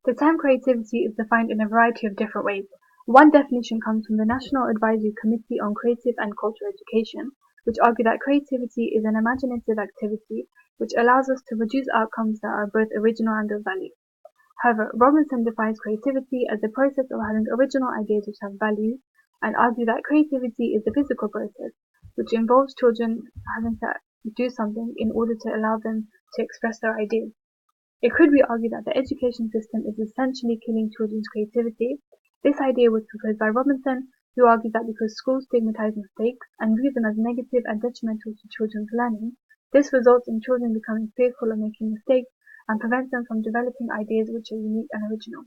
The term creativity is defined in a variety of different ways. One definition comes from the National Advisory Committee on Creative and Cultural Education, which argue that creativity is an imaginative activity which allows us to produce outcomes that are both original and of value. However, Robinson defines creativity as the process of having original ideas which have value, and argue that creativity is a physical process, which involves children having to do something in order to allow them to express their ideas. It could be argued that the education system is essentially killing children's creativity. This idea was proposed by Robinson, who argued that because schools stigmatize mistakes and view them as negative and detrimental to children's learning, this results in children becoming fearful of making mistakes and prevents them from developing ideas which are unique and original,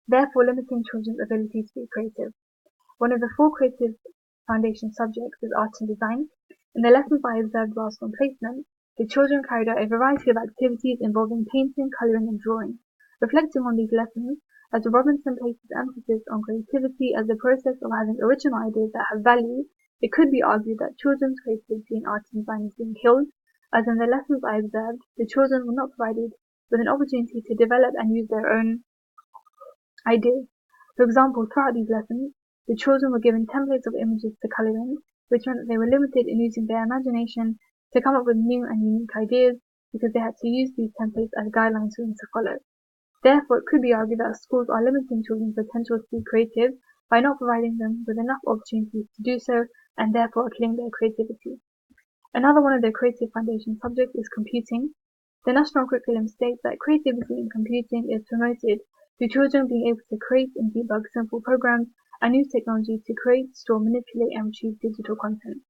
therefore limiting children's ability to be creative. One of the 4 creative foundation subjects is art and design. In the lessons I observed whilst on placement, the children carried out a variety of activities involving painting, colouring and drawing. Reflecting on these lessons, as Robinson places emphasis on creativity as the process of having original ideas that have value, it could be argued that children's creativity in art and design is being killed, as in the lessons I observed, the children were not provided with an opportunity to develop and use their own ideas. For example, throughout these lessons, the children were given templates of images to colour in, which meant that they were limited in using their imagination to come up with new and unique ideas because they had to use these templates as guidelines for them to follow. Therefore, it could be argued that schools are limiting children's potential to be creative by not providing them with enough opportunities to do so and therefore killing their creativity. Another one of their creative foundation subjects is computing. The national curriculum states that creativity in computing is promoted through children being able to create and debug simple programs and use technology to create, store, manipulate and retrieve digital content.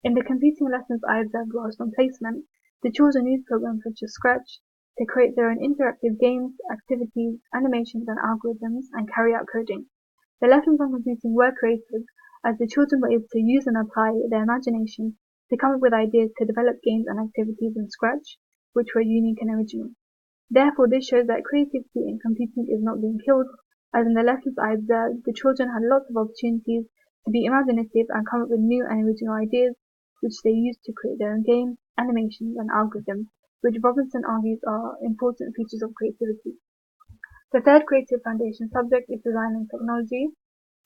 In the computing lessons I observed whilst on placement, the children used programs such as Scratch to create their own interactive games, activities, animations and algorithms and carry out coding. The lessons on computing were creative as the children were able to use and apply their imagination to come up with ideas to develop games and activities in Scratch, which were unique and original. Therefore, this shows that creativity in computing is not being killed, as in the lessons I observed, the children had lots of opportunities to be imaginative and come up with new and original ideas, which they used to create their own games, animations and algorithms, which Robinson argues are important features of creativity. The third creative foundation subject is design and technology.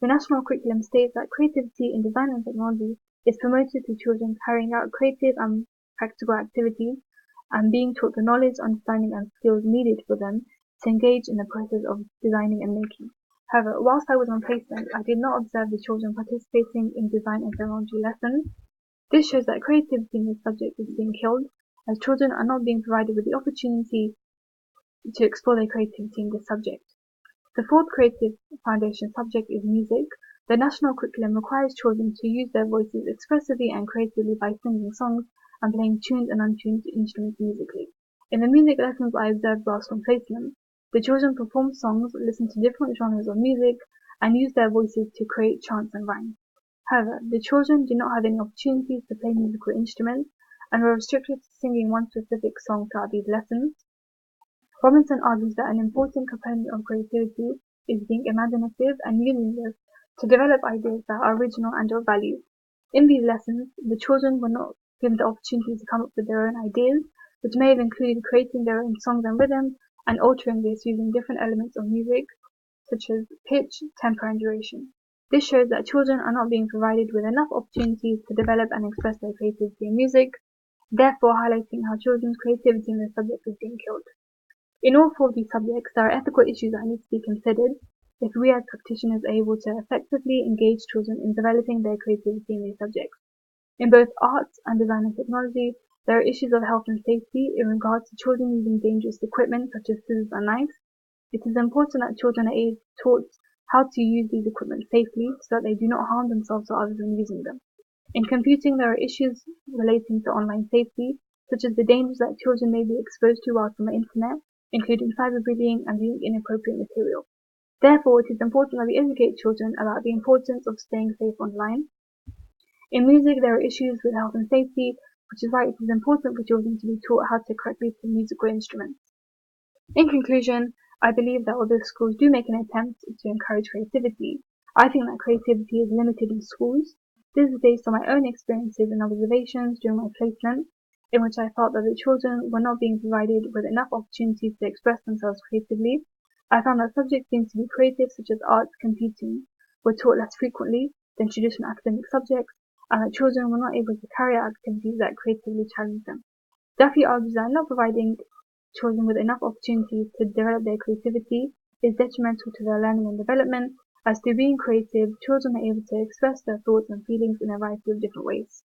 The national curriculum states that creativity in design and technology is promoted through children carrying out creative and practical activities and being taught the knowledge, understanding and skills needed for them to engage in the process of designing and making. However, whilst I was on placement, I did not observe the children participating in design and technology lessons. This shows that creativity in this subject is being killed, as children are not being provided with the opportunity to explore their creativity in this subject. The fourth creative foundation subject is music. The national curriculum requires children to use their voices expressively and creatively by singing songs and playing tuned and untuned instruments musically. In the music lessons I observed whilst on placement, the children performed songs, listened to different genres of music, and used their voices to create chants and rhymes. However, the children did not have any opportunities to play musical instruments and were restricted to singing one specific song throughout these lessons. Robinson argues that an important component of creativity is being imaginative and using this to develop ideas that are original and of value. In these lessons, the children were not given the opportunity to come up with their own ideas, which may have included creating their own songs and rhythms and altering this using different elements of music, such as pitch, tempo and duration. This shows that children are not being provided with enough opportunities to develop and express their creativity in music, therefore highlighting how children's creativity in this subject is being killed. In all 4 of these subjects, there are ethical issues that need to be considered if we as practitioners are able to effectively engage children in developing their creativity in these subjects. In both arts and design and technology, there are issues of health and safety in regards to children using dangerous equipment such as scissors and knives. It is important that children are taught how to use these equipment safely so that they do not harm themselves or others when using them. In computing, there are issues relating to online safety, such as the dangers that children may be exposed to whilst on the internet, including cyberbullying and viewing inappropriate material. Therefore, it is important that we educate children about the importance of staying safe online. In music, there are issues with health and safety, which is why it is important for children to be taught how to correctly play musical instruments. In conclusion, I believe that although schools do make an attempt to encourage creativity, I think that creativity is limited in schools. This is based on my own experiences and observations during my placement, in which I felt that the children were not being provided with enough opportunities to express themselves creatively, I found that subjects deemed to be creative, such as arts, computing, were taught less frequently than traditional academic subjects, and that children were not able to carry out activities that creatively challenged them. Duffy argues that not providing children with enough opportunities to develop their creativity is detrimental to their learning and development, as through being creative, children are able to express their thoughts and feelings in a variety of different ways.